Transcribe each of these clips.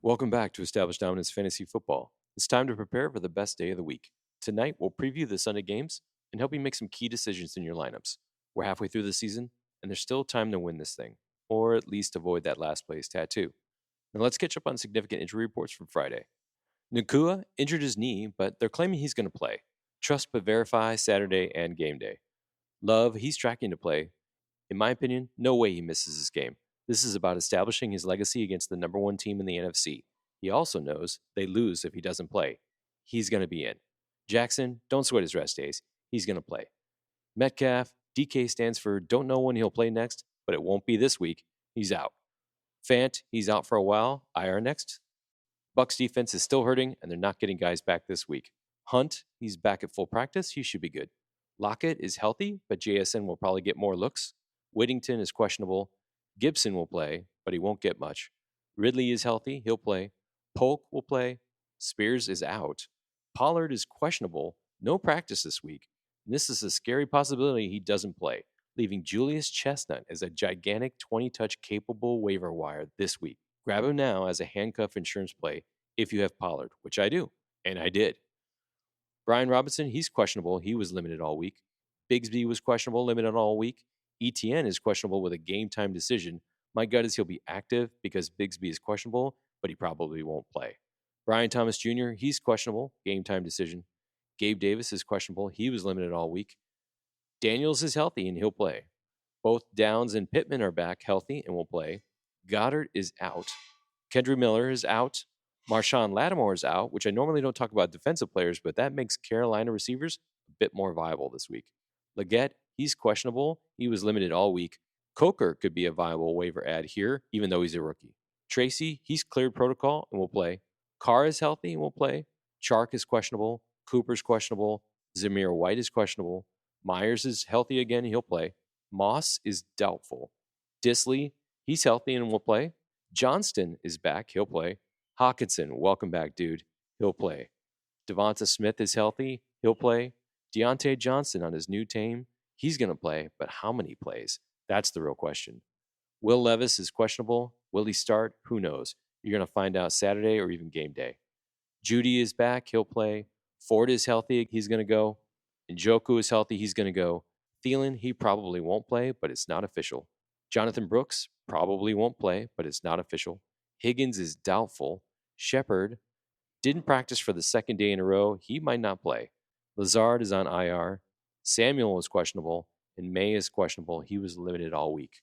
Welcome back to Established Dominance Fantasy Football. It's time to prepare for the best day of the week. Tonight, we'll preview the Sunday games and help you make some key decisions in your lineups. We're halfway through the season, and there's still time to win this thing, or at least avoid that last place tattoo. Now, let's catch up on significant injury reports from Friday. Nakua injured his knee, but they're claiming he's going to play. Trust but verify Saturday and game day. Love, he's tracking to play. In my opinion, no way he misses this game. This is about establishing his legacy against the number one team in the NFC. He also knows they lose if he doesn't play. He's going to be in. Jackson, don't sweat his rest days. He's going to play. Metcalf, DK stands for don't know when he'll play next, but it won't be this week. He's out. Fant, he's out for a while. IR next. Bucks defense is still hurting, and they're not getting guys back this week. Hunt, he's back at full practice. He should be good. Lockett is healthy, but JSN will probably get more looks. Whittington is questionable. Gibson will play, but he won't get much. Ridley is healthy. He'll play. Polk will play. Spears is out. Pollard is questionable. No practice this week. And this is a scary possibility he doesn't play, leaving Julius Chestnut as a gigantic 20-touch capable waiver wire this week. Grab him now as a handcuff insurance play if you have Pollard, which I do, and I did. Brian Robinson, he's questionable. He was limited all week. Bigsby was questionable, limited all week. ETN is questionable with a game time decision. My gut is he'll be active because Bigsby is questionable, but he probably won't play. Brian Thomas Jr., he's questionable, game time decision. Gabe Davis is questionable. He was limited all week. Daniels is healthy and he'll play. Both Downs and Pittman are back healthy and will play. Goddard is out. Kendra Miller is out. Marshawn Lattimore is out, which I normally don't talk about defensive players, but that makes Carolina receivers a bit more viable this week. Leggett, he's questionable. He was limited all week. Coker could be a viable waiver add here, even though he's a rookie. Tracy, he's cleared protocol and will play. Carr is healthy and will play. Chark is questionable. Cooper's questionable. Zamir White is questionable. Myers is healthy again. He'll play. Moss is doubtful. Disley, he's healthy and will play. Johnston is back. He'll play. Hawkinson, welcome back, dude. He'll play. Devonta Smith is healthy. He'll play. Deontay Johnson on his new team. He's going to play, but how many plays? That's the real question. Will Levis is questionable. Will he start? Who knows? You're going to find out Saturday or even game day. Judy is back. He'll play. Ford is healthy. He's going to go. Njoku is healthy. He's going to go. Thielen, he probably won't play, but it's not official. Jonathan Brooks probably won't play, but it's not official. Higgins is doubtful. Shepard didn't practice for the second day in a row. He might not play. Lazard is on IR. Samuel is questionable, and May is questionable. He was limited all week.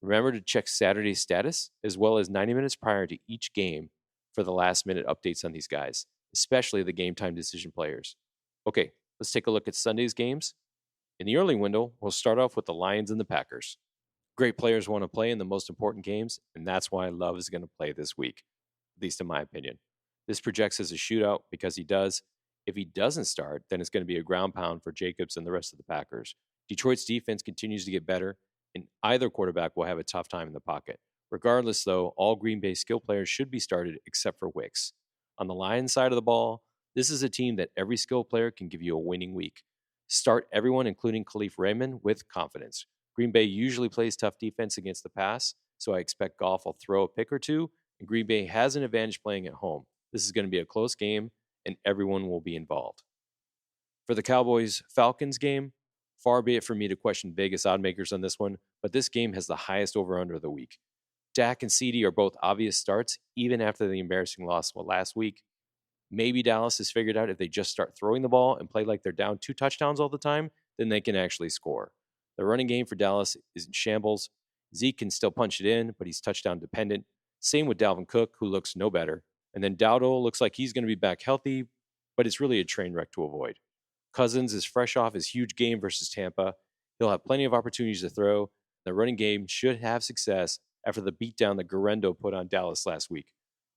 Remember to check Saturday's status as well as 90 minutes prior to each game for the last minute updates on these guys, especially the game time decision players. Okay, let's take a look at Sunday's games. In the early window, we'll start off with the Lions and the Packers. Great players want to play in the most important games, and that's why Love is going to play this week, at least in my opinion. This projects as a shootout because he does. If he doesn't start, then it's going to be a ground pound for Jacobs and the rest of the Packers. Detroit's defense continues to get better, and either quarterback will have a tough time in the pocket. Regardless, though, all Green Bay skill players should be started except for Wicks. On the Lions side of the ball, this is a team that every skill player can give you a winning week. Start everyone, including Khalif Raymond, with confidence. Green Bay usually plays tough defense against the pass, so I expect Goff will throw a pick or two, and Green Bay has an advantage playing at home. This is going to be a close game, and everyone will be involved. For the Cowboys-Falcons game, far be it for me to question Vegas oddmakers on this one, but this game has the highest over-under of the week. Dak and CeeDee are both obvious starts, even after the embarrassing loss last week. Maybe Dallas has figured out if they just start throwing the ball and play like they're down 2 touchdowns all the time, then they can actually score. The running game for Dallas is in shambles. Zeke can still punch it in, but he's touchdown dependent. Same with Dalvin Cook, who looks no better. And then Dowdle looks like he's going to be back healthy, but it's really a train wreck to avoid. Cousins is fresh off his huge game versus Tampa. He'll have plenty of opportunities to throw. The running game should have success after the beatdown that Garendo put on Dallas last week.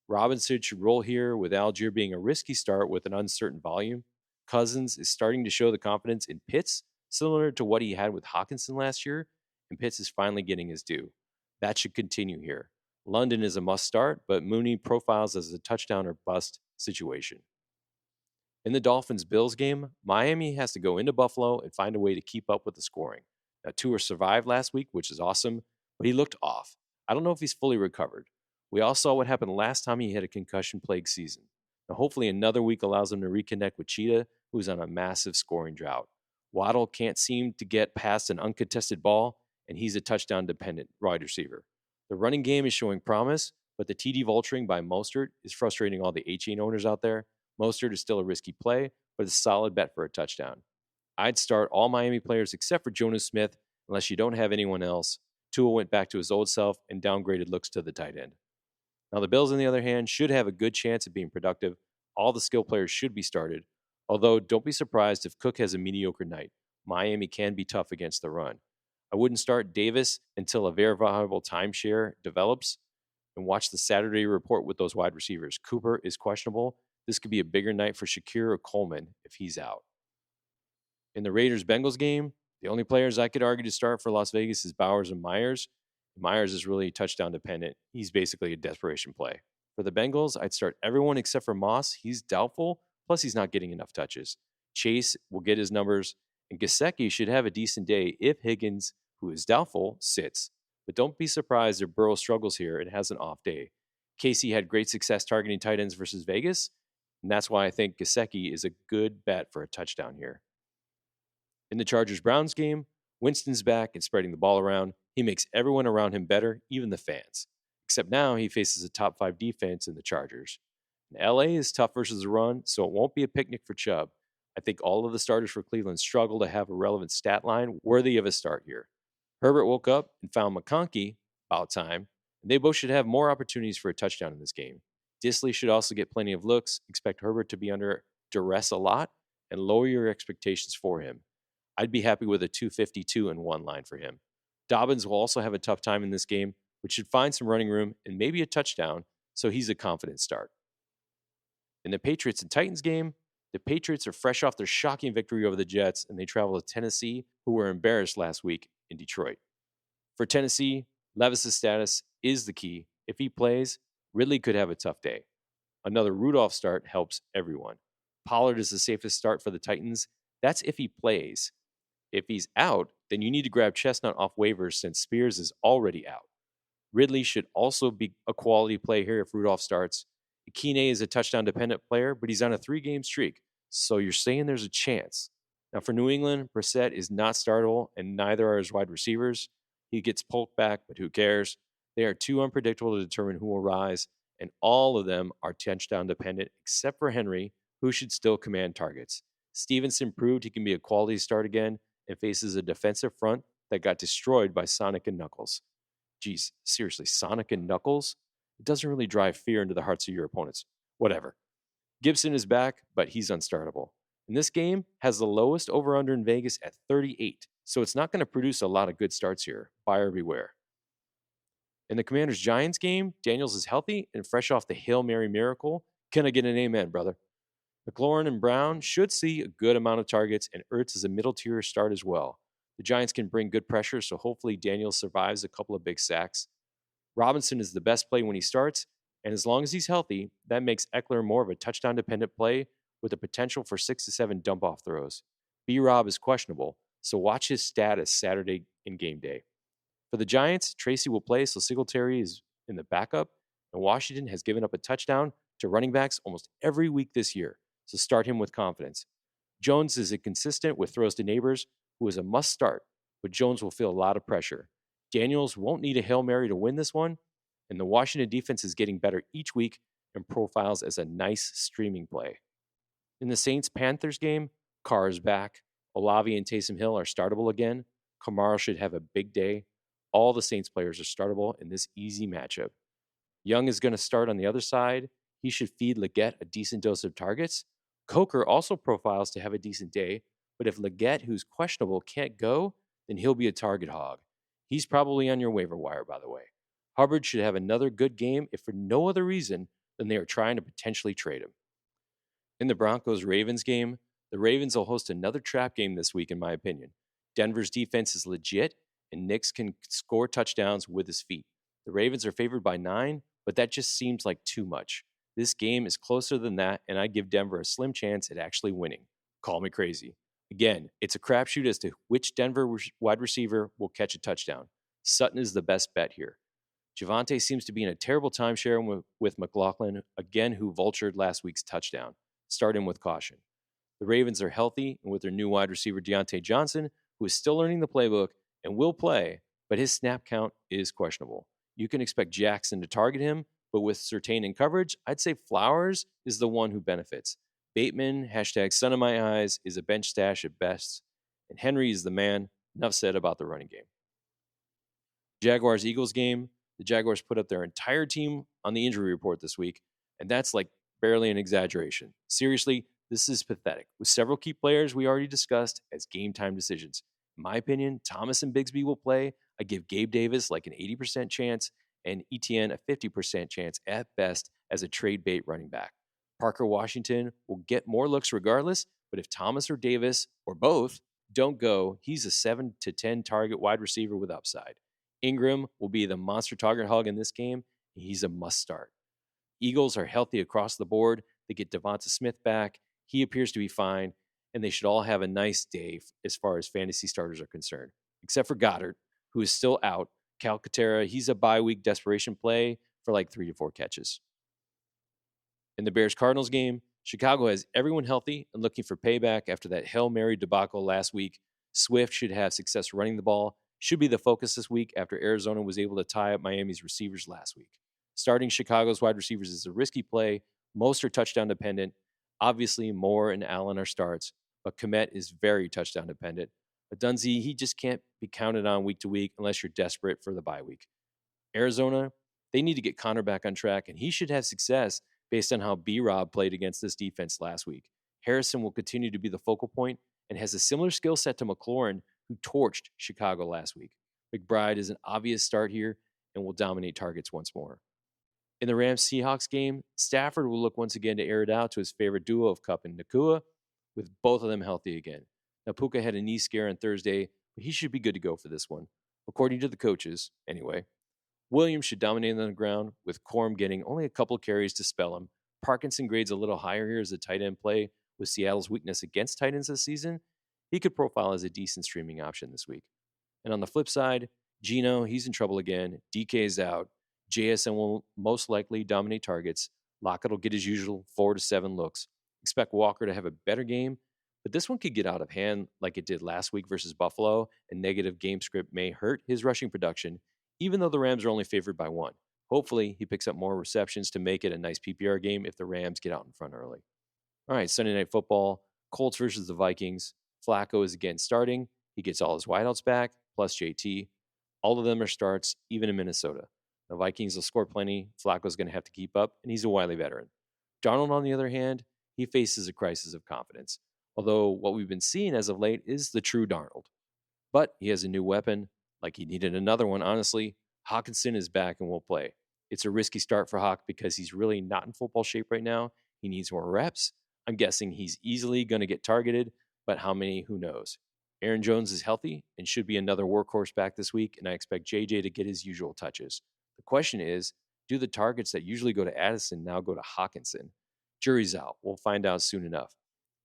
Robinson should roll here with Algier being a risky start with an uncertain volume. Cousins is starting to show the confidence in Pitts, similar to what he had with Hawkinson last year, and Pitts is finally getting his due. That should continue here. London is a must start, but Mooney profiles as a touchdown or bust situation. In the Dolphins-Bills game, Miami has to go into Buffalo and find a way to keep up with the scoring. Now, Tua survived last week, which is awesome, but he looked off. I don't know if he's fully recovered. We all saw what happened last time he had a concussion-plagued season. Now, hopefully, another week allows him to reconnect with Cheetah, who's on a massive scoring drought. Waddle can't seem to get past an uncontested ball, and he's a touchdown-dependent wide receiver. The running game is showing promise, but the TD vulturing by Mostert is frustrating all the H-chain owners out there. Mostert is still a risky play, but it's a solid bet for a touchdown. I'd start all Miami players except for Jonas Smith unless you don't have anyone else. Tua went back to his old self and downgraded looks to the tight end. Now, the Bills, on the other hand, should have a good chance of being productive. All the skill players should be started. Although, don't be surprised if Cook has a mediocre night. Miami can be tough against the run. I wouldn't start Davis until a verifiable timeshare develops, and watch the Saturday report with those wide receivers. Cooper is questionable. This could be a bigger night for Shakir or Coleman if he's out. In the Raiders-Bengals game, the only players I could argue to start for Las Vegas is Bowers and Myers. Myers is really touchdown dependent. He's basically a desperation play. For the Bengals, I'd start everyone except for Moss. He's doubtful, plus he's not getting enough touches. Chase will get his numbers, and Gesicki should have a decent day if Higgins, who is doubtful, sits. But don't be surprised if Burrow struggles here and has an off day. Casey had great success targeting tight ends versus Vegas, and that's why I think Gesicki is a good bet for a touchdown here. In the Chargers-Browns game, Winston's back and spreading the ball around. He makes everyone around him better, even the fans. Except now he faces a top 5 defense in the Chargers. And LA is tough versus the run, so it won't be a picnic for Chubb. I think all of the starters for Cleveland struggle to have a relevant stat line worthy of a start here. Herbert woke up and found McConkey, about time, and they both should have more opportunities for a touchdown in this game. Disley should also get plenty of looks. Expect Herbert to be under duress a lot, and lower your expectations for him. I'd be happy with a 252 and 1 line for him. Dobbins will also have a tough time in this game, but should find some running room and maybe a touchdown, so he's a confident start. In the Patriots and Titans game, the Patriots are fresh off their shocking victory over the Jets, and they travel to Tennessee, who were embarrassed last week in Detroit. For Tennessee, Levis' status is the key. If he plays, Ridley could have a tough day. Another Rudolph start helps everyone. Pollard is the safest start for the Titans. That's if he plays. If he's out, then you need to grab Chestnut off waivers since Spears is already out. Ridley should also be a quality play here if Rudolph starts. Akine is a touchdown-dependent player, but he's on a 3-game streak, so you're saying there's a chance. Now, for New England, Brissett is not startable, and neither are his wide receivers. He gets poked back, but who cares? They are too unpredictable to determine who will rise, and all of them are touchdown-dependent, except for Henry, who should still command targets. Stevenson proved he can be a quality start again and faces a defensive front that got destroyed by Sonic and Knuckles. Geez, seriously, Sonic and Knuckles? It doesn't really drive fear into the hearts of your opponents. Whatever. Gibson is back, but he's unstartable. And this game has the lowest over-under in Vegas at 38, so it's not going to produce a lot of good starts here. Buyer beware. In the Commanders-Giants game, Daniels is healthy and fresh off the Hail Mary miracle. Can I get an amen, brother? McLaurin and Brown should see a good amount of targets, and Ertz is a middle-tier start as well. The Giants can bring good pressure, so hopefully Daniels survives a couple of big sacks. Robinson is the best play when he starts, and as long as he's healthy, that makes Eckler more of a touchdown-dependent play with the potential for 6 to 7 dump-off throws. B-Rob is questionable, so watch his status Saturday in game day. For the Giants, Tracy will play, so Singletary is in the backup, and Washington has given up a touchdown to running backs almost every week this year, so start him with confidence. Jones is inconsistent with throws to Neighbors, who is a must-start, but Jones will feel a lot of pressure. Daniels won't need a Hail Mary to win this one, and the Washington defense is getting better each week and profiles as a nice streaming play. In the Saints-Panthers game, Carr is back. Olave and Taysom Hill are startable again. Kamara should have a big day. All the Saints players are startable in this easy matchup. Young is going to start on the other side. He should feed Leggett a decent dose of targets. Coker also profiles to have a decent day, but if Leggett, who's questionable, can't go, then he'll be a target hog. He's probably on your waiver wire, by the way. Hubbard should have another good game, if for no other reason than they are trying to potentially trade him. In the Broncos-Ravens game, the Ravens will host another trap game this week, in my opinion. Denver's defense is legit, and Nix can score touchdowns with his feet. The Ravens are favored by 9, but that just seems like too much. This game is closer than that, and I give Denver a slim chance at actually winning. Call me crazy. Again, it's a crapshoot as to which Denver wide receiver will catch a touchdown. Sutton is the best bet here. Javante seems to be in a terrible timeshare with McLaughlin, again, who vultured last week's touchdown. Start him with caution. The Ravens are healthy, and with their new wide receiver Deontay Johnson, who is still learning the playbook and will play, but his snap count is questionable. You can expect Jackson to target him, but with Surtain in coverage, I'd say Flowers is the one who benefits. Bateman, hashtag son of my eyes, is a bench stash at best, and Henry is the man. Enough said about the running game. Jaguars-Eagles game, the Jaguars put up their entire team on the injury report this week, and that's like barely an exaggeration. Seriously, this is pathetic. With several key players we already discussed as game time decisions. In my opinion, Thomas and Bigsby will play. I give Gabe Davis like an 80% chance and Etienne a 50% chance at best as a trade bait running back. Parker Washington will get more looks regardless, but if Thomas or Davis or both don't go, he's a 7 to 10 target wide receiver with upside. Ingram will be the monster target hog in this game. He's a must start. Eagles are healthy across the board. They get Devonta Smith back. He appears to be fine, and they should all have a nice day as far as fantasy starters are concerned, except for Goddard, who is still out. Calcaterra, he's a bye week desperation play for like 3 to 4 catches. In the Bears-Cardinals game, Chicago has everyone healthy and looking for payback after that Hail Mary debacle last week. Swift should have success running the ball. Should be the focus this week after Arizona was able to tie up Miami's receivers last week. Starting Chicago's wide receivers is a risky play. Most are touchdown dependent. Obviously, Moore and Allen are starts, but Kmet is very touchdown dependent. But Dunze, he just can't be counted on week to week unless you're desperate for the bye week. Arizona, they need to get Connor back on track, and he should have success based on how B-Rob played against this defense last week. Harrison will continue to be the focal point and has a similar skill set to McLaurin, who torched Chicago last week. McBride is an obvious start here and will dominate targets once more. In the Rams-Seahawks game, Stafford will look once again to air it out to his favorite duo of Kupp and Nakua, with both of them healthy again. Now, Puka had a knee scare on Thursday, but he should be good to go for this one, according to the coaches, anyway. Williams should dominate on the ground, with Corum getting only a couple carries to spell him. Parkinson grades a little higher here as a tight end play, with Seattle's weakness against tight ends this season. He could profile as a decent streaming option this week. And on the flip side, Geno, he's in trouble again. DK is out. JSN will most likely dominate targets. Lockett will get his usual 4 to 7 looks. Expect Walker to have a better game, but this one could get out of hand like it did last week versus Buffalo, and negative game script may hurt his rushing production, even though the Rams are only favored by 1. Hopefully, he picks up more receptions to make it a nice PPR game if the Rams get out in front early. All right, Sunday Night Football, Colts versus the Vikings. Flacco is again starting. He gets all his wideouts back, plus JT. All of them are starts, even in Minnesota. The Vikings will score plenty. Flacco's going to have to keep up, and he's a wily veteran. Darnold, on the other hand, he faces a crisis of confidence, although what we've been seeing as of late is the true Darnold. But he has a new weapon, like he needed another one, honestly. Hawkinson is back and will play. It's a risky start for Hawk because he's really not in football shape right now. He needs more reps. I'm guessing he's easily going to get targeted, but how many, who knows. Aaron Jones is healthy and should be another workhorse back this week, and I expect JJ to get his usual touches. The question is, do the targets that usually go to Addison now go to Hawkinson? Jury's out. We'll find out soon enough.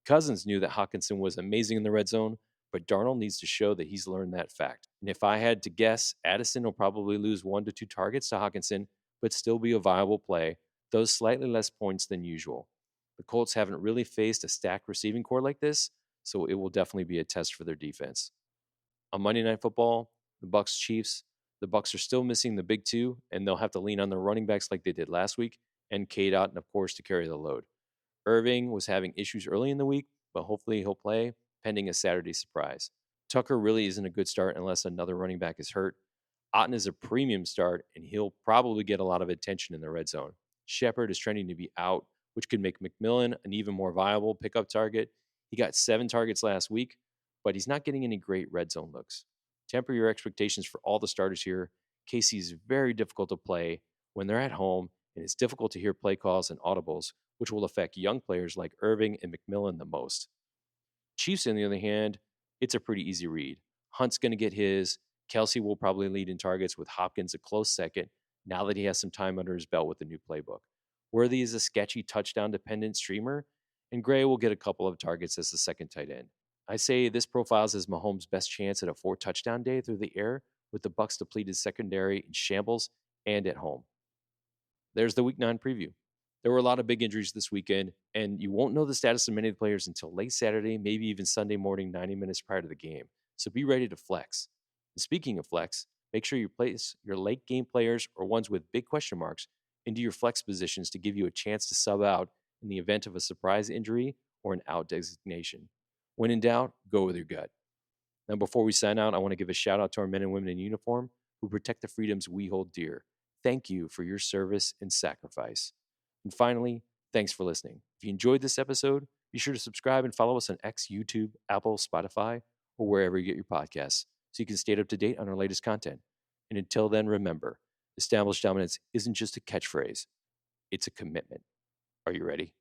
Cousins knew that Hawkinson was amazing in the red zone, but Darnold needs to show that he's learned that fact. And if I had to guess, Addison will probably lose 1 to 2 targets to Hawkinson, but still be a viable play, though slightly less points than usual. The Colts haven't really faced a stacked receiving core like this, so it will definitely be a test for their defense. On Monday Night Football, the Bucs-Chiefs, the Bucs are still missing the big two, and they'll have to lean on their running backs like they did last week, and K-Dot, and of course, to carry the load. Irving was having issues early in the week, but hopefully he'll play, pending a Saturday surprise. Tucker really isn't a good start unless another running back is hurt. Otten is a premium start, and he'll probably get a lot of attention in the red zone. Shepard is trending to be out, which could make McMillan an even more viable pickup target. He got 7 targets last week, but he's not getting any great red zone looks. Temper your expectations for all the starters here. KC is very difficult to play when they're at home, and it's difficult to hear play calls and audibles, which will affect young players like Irving and McMillan the most. Chiefs, on the other hand, it's a pretty easy read. Hunt's going to get his. Kelsey will probably lead in targets with Hopkins a close second now that he has some time under his belt with the new playbook. Worthy is a sketchy touchdown-dependent streamer, and Gray will get a couple of targets as the second tight end. I say this profiles as Mahomes' best chance at a 4-touchdown day through the air, with the Bucs depleted secondary in shambles and at home. There's the Week 9 preview. There were a lot of big injuries this weekend, and you won't know the status of many of the players until late Saturday, maybe even Sunday morning, 90 minutes prior to the game. So be ready to flex. And speaking of flex, make sure you place your late game players or ones with big question marks into your flex positions to give you a chance to sub out in the event of a surprise injury or an out designation. When in doubt, go with your gut. Now, before we sign out, I want to give a shout out to our men and women in uniform who protect the freedoms we hold dear. Thank you for your service and sacrifice. And finally, thanks for listening. If you enjoyed this episode, be sure to subscribe and follow us on X, YouTube, Apple, Spotify, or wherever you get your podcasts so you can stay up to date on our latest content. And until then, remember, established dominance isn't just a catchphrase, it's a commitment. Are you ready?